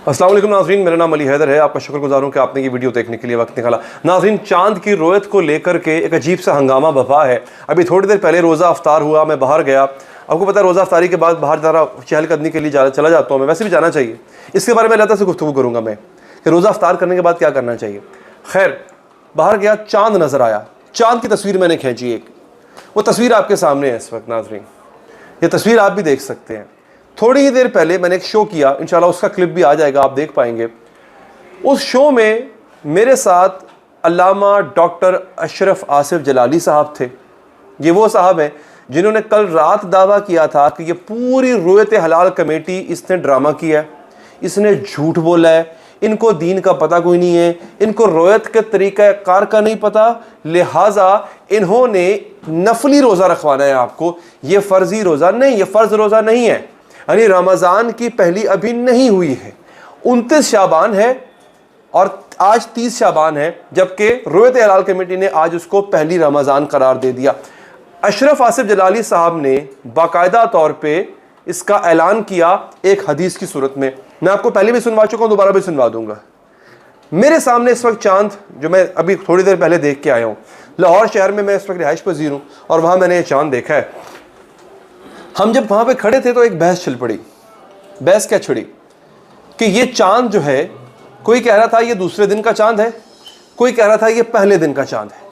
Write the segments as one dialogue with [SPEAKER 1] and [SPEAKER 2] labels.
[SPEAKER 1] السلام علیکم ناظرین، میرا نام علی حیدر ہے. آپ کا شکر گزار ہوں کہ آپ نے یہ ویڈیو دیکھنے کے لیے وقت نکالا. ناظرین، چاند کی رویت کو لے کر کے ایک عجیب سا ہنگامہ بپا ہے. ابھی تھوڑی دیر پہلے روزہ افطار ہوا، میں باہر گیا. آپ کو پتہ ہے روزہ افطاری کے بعد باہر ذرا چہل قدمی کے لیے چلا جاتا ہوں. میں ویسے بھی جانا چاہیے. اس کے بارے میں اللہ سے گفتگو کروں گا میں کہ روزہ افطار کرنے کے بعد کیا کرنا چاہیے. خیر، باہر گیا، چاند نظر آیا. چاند کی تصویر میں نے کھینچی ایک. وہ تصویر آپ کے سامنے ہے اس وقت ناظرین. یہ تصویر آپ بھی دیکھ سکتے ہیں. تھوڑی ہی دیر پہلے میں نے ایک شو کیا، انشاءاللہ اس کا کلپ بھی آ جائے گا، آپ دیکھ پائیں گے. اس شو میں میرے ساتھ علامہ ڈاکٹر اشرف آصف جلالی صاحب تھے. یہ وہ صاحب ہیں جنہوں نے کل رات دعویٰ کیا تھا کہ یہ پوری رویت حلال کمیٹی اس نے ڈرامہ کیا ہے، اس نے جھوٹ بولا ہے، ان کو دین کا پتہ کوئی نہیں ہے، ان کو رویت کے طریقہ کار کا نہیں پتہ، لہٰذا انہوں نے نفلی روزہ رکھوانا ہے آپ کو. یہ فرضی روزہ نہیں، یہ فرض روزہ نہیں ہے. یعنی رمضان کی پہلی ابھی نہیں ہوئی ہے، 29 شعبان ہے اور آج 30 شعبان ہے، جبکہ رویت حلال کمیٹی نے آج اس کو پہلی رمضان قرار دے دیا. اشرف آصف جلالی صاحب نے باقاعدہ طور پہ اس کا اعلان کیا ایک حدیث کی صورت میں. میں آپ کو پہلے بھی سنوا چکا ہوں، دوبارہ بھی سنوا دوں گا. میرے سامنے اس وقت چاند، جو میں ابھی تھوڑی دیر پہلے دیکھ کے آیا ہوں، لاہور شہر میں اس وقت رہائش پذیر ہوں اور وہاں میں نے یہ چاند دیکھا ہے. ہم جب وہاں پہ کھڑے تھے تو ایک بحث چل پڑی. بحث کیا چھڑی کہ یہ چاند جو ہے، کوئی کہہ رہا تھا یہ دوسرے دن کا چاند ہے، کوئی کہہ رہا تھا یہ پہلے دن کا چاند ہے.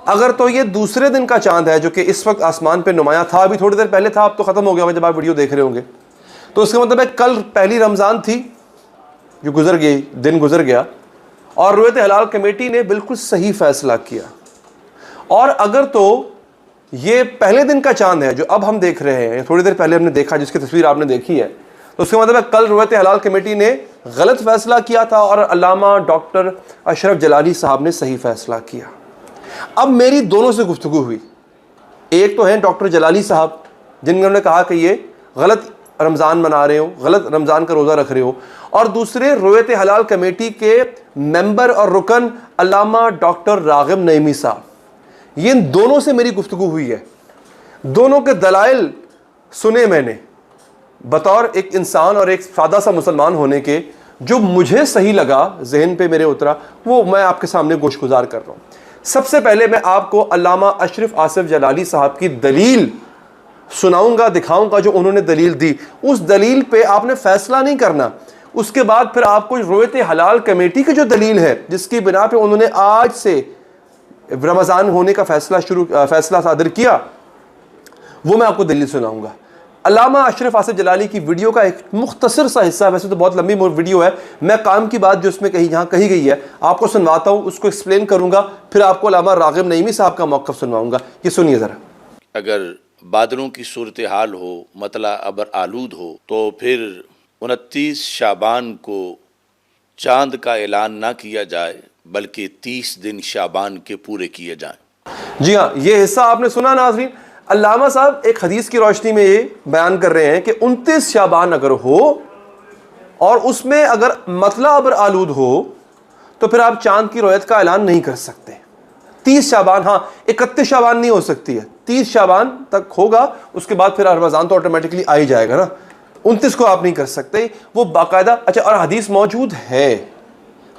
[SPEAKER 1] اگر تو یہ دوسرے دن کا چاند ہے جو کہ اس وقت آسمان پہ نمایاں تھا، ابھی تھوڑی دیر پہلے تھا، اب تو ختم ہو گیا جب آپ ویڈیو دیکھ رہے ہوں گے، تو اس کا مطلب ہے کل پہلی رمضان تھی جو گزر گئی، دن گزر گیا، اور رویت حلال کمیٹی نے بالکل صحیح فیصلہ کیا. اور اگر تو یہ پہلے دن کا چاند ہے جو اب ہم دیکھ رہے ہیں، تھوڑی دیر پہلے ہم نے دیکھا، جس کی تصویر آپ نے دیکھی ہے، تو اس کا مطلب ہے کل رویت حلال کمیٹی نے غلط فیصلہ کیا تھا اور علامہ ڈاکٹر اشرف جلالی صاحب نے صحیح فیصلہ کیا. اب میری دونوں سے گفتگو ہوئی. ایک تو ہیں ڈاکٹر جلالی صاحب، جنہوں نے کہا کہ یہ غلط رمضان منا رہے ہو، غلط رمضان کا روزہ رکھ رہے ہو، اور دوسرے رویت حلال کمیٹی کے ممبر اور رکن علامہ ڈاکٹر راغب نعیمی صاحب. یہ ان دونوں سے میری گفتگو ہوئی ہے. دونوں کے دلائل سنے میں نے بطور ایک انسان اور ایک سادہ سا مسلمان ہونے کے. جو مجھے صحیح لگا، ذہن پہ میرے اترا، وہ میں آپ کے سامنے گوش گزار کر رہا ہوں. سب سے پہلے میں آپ کو علامہ اشرف آصف جلالی صاحب کی دلیل سناؤں گا، دکھاؤں گا جو انہوں نے دلیل دی. اس دلیل پہ آپ نے فیصلہ نہیں کرنا. اس کے بعد پھر آپ کو رویت حلال کمیٹی کی جو دلیل ہے، جس کی بنا پہ انہوں نے آج سے رمضان ہونے کا فیصلہ صادر کیا، وہ میں آپ کو دلیل سناؤں گا. علامہ اشرف آصف جلالی کی ویڈیو کا ایک مختصر سا حصہ، ویسے تو بہت لمبی ویڈیو ہے، میں کام کی بات جو اس میں یہاں کہی گئی ہے آپ کو سنواتا ہوں، اس کو ایکسپلین کروں گا، پھر آپ کو علامہ راغب نعیمی صاحب کا موقف سنواؤں گا. یہ سنیے ذرا.
[SPEAKER 2] اگر بادلوں کی صورتحال ہو، مطلع ابر آلود ہو، تو پھر 29 شعبان کو چاند کا اعلان نہ کیا جائے بلکہ 30 دن شعبان کے پورے کیے جائیں.
[SPEAKER 1] جی ہاں، یہ حصہ آپ نے سنا ناظرین. علامہ صاحب ایک حدیث کی روشنی میں یہ بیان کر رہے ہیں کہ 29 شعبان اگر ہو اور اس میں اگر مطلع ابر آلود ہو تو پھر آپ چاند کی رویت کا اعلان نہیں کر سکتے. 30 شعبان، ہاں 31 شعبان نہیں ہو سکتی ہے، 30 شعبان تک ہوگا، اس کے بعد پھر رمضان تو آٹومیٹکلی آ ہی جائے گا نا. 29 کو آپ نہیں کر سکتے، وہ باقاعدہ. اچھا، اور حدیث موجود ہے،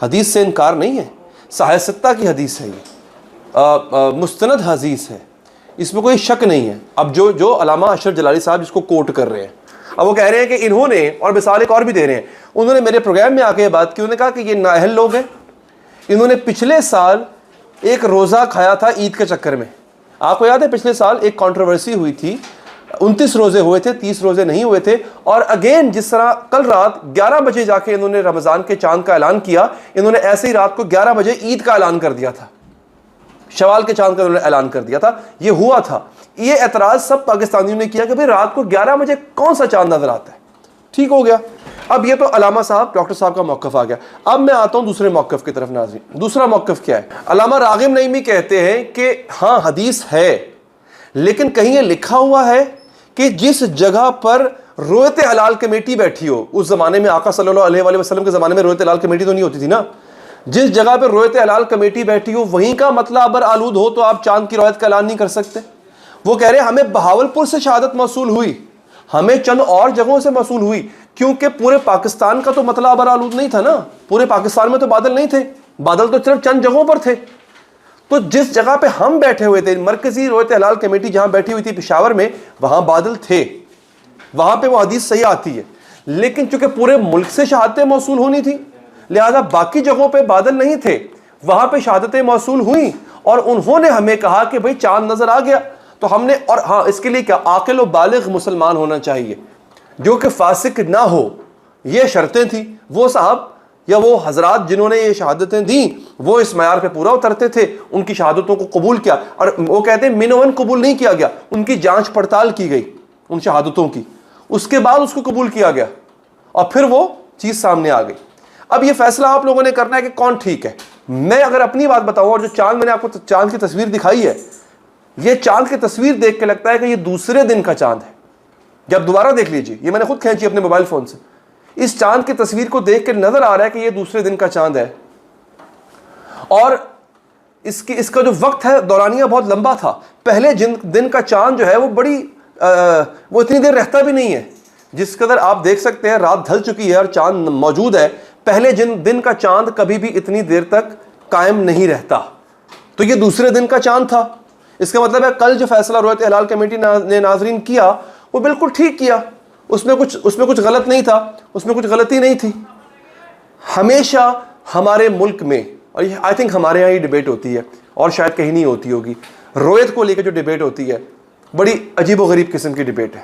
[SPEAKER 1] حدیث سے انکار نہیں ہے، صحیح ستہ کی حدیث ہے، یہ مستند حدیث ہے، اس میں کوئی شک نہیں ہے. اب جو علامہ اشرف جلالی صاحب جس کو کوٹ کر رہے ہیں، اب وہ کہہ رہے ہیں کہ انہوں نے، اور مثال ایک اور بھی دے رہے ہیں، انہوں نے میرے پروگرام میں آ کے یہ بات کی، انہوں نے کہا کہ یہ نااہل لوگ ہیں. انہوں نے پچھلے سال ایک روزہ کھایا تھا عید کے چکر میں. آپ کو یاد ہے پچھلے سال ایک کنٹروورسی ہوئی تھی، 29 روزے ہوئے تھے، 30 روزے نہیں ہوئے تھے. اور اگین جس طرح کل رات 11 بجے جا کے انہوں نے رمضان کے چاند کا اعلان کیا، انہوں نے ایسے ہی رات کو 11 بجے عید کا اعلان کر دیا تھا، شوال کے چاند کا انہوں نے اعلان کر دیا تھا. یہ ہوا تھا. یہ اعتراض سب پاکستانیوں نے کیا کہ بھئی رات کو 11 بجے کون سا چاند نظر آتا ہے. ٹھیک ہو گیا. اب یہ تو علامہ صاحب، ڈاکٹر صاحب کا موقف آ گیا. اب میں آتا ہوں دوسرے موقف کی طرف ناظرین. دوسرا موقف کیا ہے؟ علامہ راغب نعیمی کہتے ہیں کہ ہاں حدیث ہے، لیکن کہیں یہ لکھا ہوا ہے کہ جس جگہ پر رویت حلال کمیٹی بیٹھی ہو، اس زمانے میں آقا صلی اللہ علیہ وآلہ وسلم کے زمانے میں رویت حلال کمیٹی تو نہیں ہوتی تھی نا، جس جگہ پہ رویت حلال کمیٹی بیٹھی ہو وہیں کا مطلع ابر آلود ہو تو آپ چاند کی رویت کا اعلان نہیں کر سکتے. وہ کہہ رہے ہیں ہمیں بہاولپور سے شہادت موصول ہوئی، ہمیں چند اور جگہوں سے موصول ہوئی، کیونکہ پورے پاکستان کا تو مسئلہ آبر آلود نہیں تھا نا, پورے پاکستان میں تو بادل نہیں تھے, بادل تو صرف چند جگہوں پر تھے. تو جس جگہ پہ ہم بیٹھے ہوئے تھے, مرکزی رویت ہلال کمیٹی جہاں بیٹھی ہوئی تھی پشاور میں, وہاں بادل تھے, وہاں پہ وہ حدیث صحیح آتی ہے. لیکن چونکہ پورے ملک سے شہادتیں موصول ہونی تھی, لہذا باقی جگہوں پہ بادل نہیں تھے, وہاں پہ شہادتیں موصول ہوئیں, اور انہوں نے ہمیں کہا کہ بھئی چاند نظر آ گیا. تو ہم نے, اور ہاں اس کے لیے کیا, عاقل و بالغ مسلمان ہونا چاہیے جو کہ فاسق نہ ہو, یہ شرطیں تھیں. وہ صاحب یا وہ حضرات جنہوں نے یہ شہادتیں دیں وہ اس معیار پہ پورا اترتے تھے, ان کی شہادتوں کو قبول کیا. اور وہ کہتے ہیں من ون قبول نہیں کیا گیا, ان کی جانچ پڑتال کی گئی ان شہادتوں کی, اس کے بعد اس کو قبول کیا گیا, اور پھر وہ چیز سامنے آ گئی. اب یہ فیصلہ آپ لوگوں نے کرنا ہے کہ کون ٹھیک ہے. میں اگر اپنی بات بتاؤں, اور جو چاند میں نے آپ کو چاند کی تصویر دکھائی ہے, یہ چاند کی تصویر دیکھ کے لگتا ہے کہ یہ دوسرے دن کا چاند ہے. جب دوبارہ دیکھ لیجیے, یہ میں نے خود کھینچی اپنے موبائل فون سے, اس چاند کی تصویر کو دیکھ کے نظر آ رہا ہے کہ یہ دوسرے دن کا چاند ہے. اور اس کا جو وقت ہے دورانیہ بہت لمبا تھا. پہلے دن کا چاند جو ہے وہ وہ اتنی دیر رہتا بھی نہیں ہے. جس قدر آپ دیکھ سکتے ہیں رات ڈھل چکی ہے اور چاند موجود ہے, پہلے دن کا چاند کبھی بھی اتنی دیر تک قائم نہیں رہتا. تو یہ دوسرے دن کا چاند تھا. اس کا مطلب ہے کل جو فیصلہ رویت ہلال کمیٹی نے ناظرین کیا وہ بالکل ٹھیک کیا, اس میں کچھ غلط نہیں تھا, اس میں کچھ غلطی نہیں تھی. ہمیشہ ہمارے ملک میں, اور آئی تھنک ہمارے یہاں یہ ڈیبیٹ ہوتی ہے اور شاید کہیں نہیں ہوتی ہوگی, رویت کو لے کے جو ڈیبیٹ ہوتی ہے بڑی عجیب و غریب قسم کی ڈیبیٹ ہے.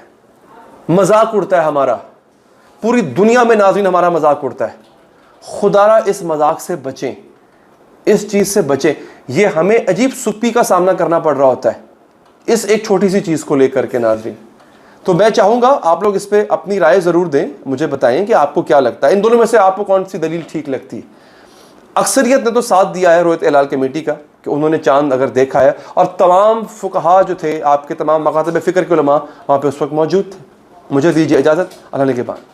[SPEAKER 1] مذاق اڑتا ہے ہمارا, پوری دنیا میں ناظرین ہمارا مذاق اڑتا ہے. خدا را اس مذاق سے بچیں, اس چیز سے بچیں. یہ ہمیں عجیب سپی کا سامنا کرنا پڑ رہا ہوتا ہے اس ایک چھوٹی سی چیز کو لے کر کے ناظرین. تو میں چاہوں گا آپ لوگ اس پہ اپنی رائے ضرور دیں, مجھے بتائیں کہ آپ کو کیا لگتا ہے, ان دونوں میں سے آپ کو کون سی دلیل ٹھیک لگتی ہے. اکثریت نے تو ساتھ دیا ہے رویت ہلال کمیٹی کا کہ انہوں نے چاند اگر دیکھا ہے, اور تمام فقہا جو تھے, آپ کے تمام مکاتب فکر کے علماء وہاں پہ اس وقت موجود تھے. مجھے دیجیے اجازت, اللہ نے کے بعد.